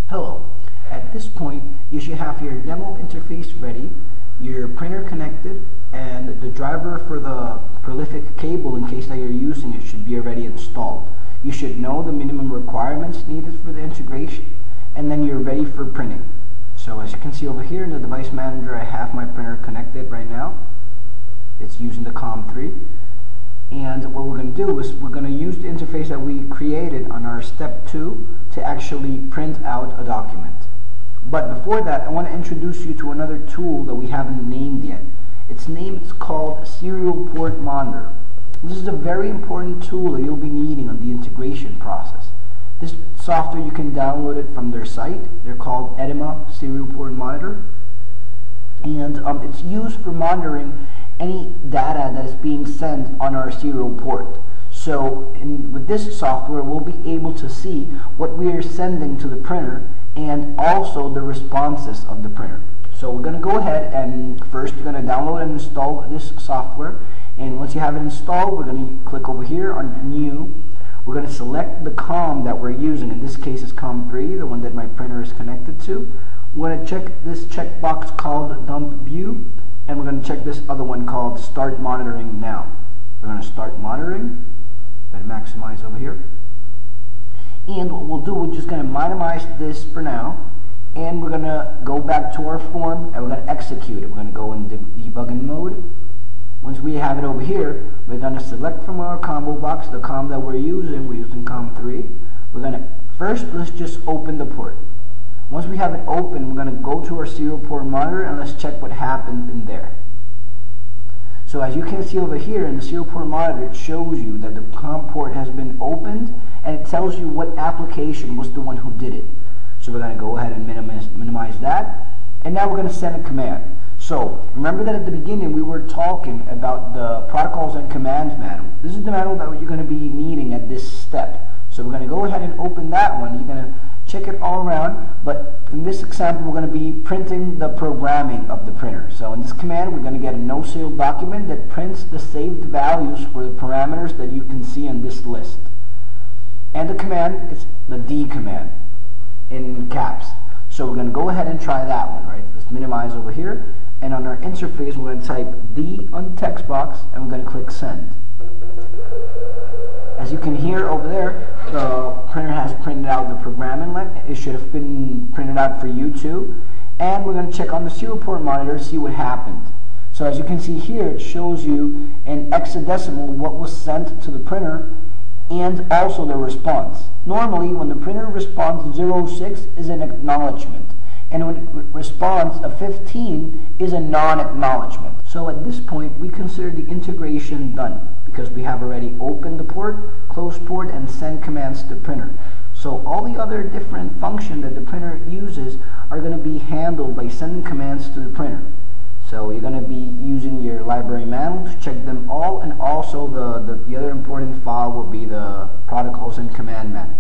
Hello. At this point, you should have your demo interface ready, your printer connected, and the driver for the prolific cable, in case that you're using it, should be already installed. You should know the minimum requirements needed for the integration, and then you're ready for printing. So as you can see over here in the device manager, I have my printer connected right now. It's using the COM3. And what we're going to do is we're going to use the interface that we created on our step 2 to actually print out a document. But before that, I want to introduce you to another tool that we haven't named yet. Its name is called Serial Port Monitor. This is a very important tool that you'll be needing on the integration process. This software, you can download it from their site. They're called Edema Serial Port Monitor. And it's used for monitoring any data that is being sent on our serial port. So with this software, we'll be able to see what we are sending to the printer and also the responses of the printer. So we're going to go ahead and first you're going to download and install this software. And once you have it installed, we're going to click over here on New. We're going to select the COM that we're using. In this case, is COM3, the one that my printer is connected to. We're going to check this checkbox called Dump View, and we're going to check this other one called Start Monitoring Now. We're going to start monitoring. Better maximize over here. And what we'll do, we're just going to minimize this for now, and we're going to go back to our form, and we're going to execute it. We're going to go in debugging mode. Once we have it over here, we're going to select from our combo box the COM that we're using. We're using COM3. We're going to first, let's just open the port. Once we have it open, we're going to go to our serial port monitor and let's check what happened in there. So as you can see over here in the serial port monitor, it shows you that the COM port has been opened and it tells you what application was the one who did it. So we're going to go ahead and minimize that. And now we're going to send a command. So remember that at the beginning we were talking about the protocols and commands manual. This is the manual that you're going to be needing at this step. So we're going to go ahead and open that one. You're going to check it all around, but in this example we're going to be printing the programming of the printer. So in this command we're going to get a no-sale document that prints the saved values for the parameters that you can see in this list. And the command is the D command in caps. So we're going to go ahead and try that one, right? Let's minimize over here, and on our interface we're going to type D on the text box and we're going to click send. As you can hear over there, the printer has printed out the programming length. It should have been printed out for you too. And we're going to check on the serial port monitor to see what happened. So as you can see here, it shows you in hexadecimal what was sent to the printer and also the response. Normally, when the printer responds 06 is an acknowledgement, and when it responds a 15 is a non-acknowledgement. So at this point, we consider the integration done because we have already opened the port, closed port, and send commands to the printer. So all the other different functions that the printer uses are going to be handled by sending commands to the printer. So you're going to be using your library manual to check them all, and also the other important file will be the protocols and command manual.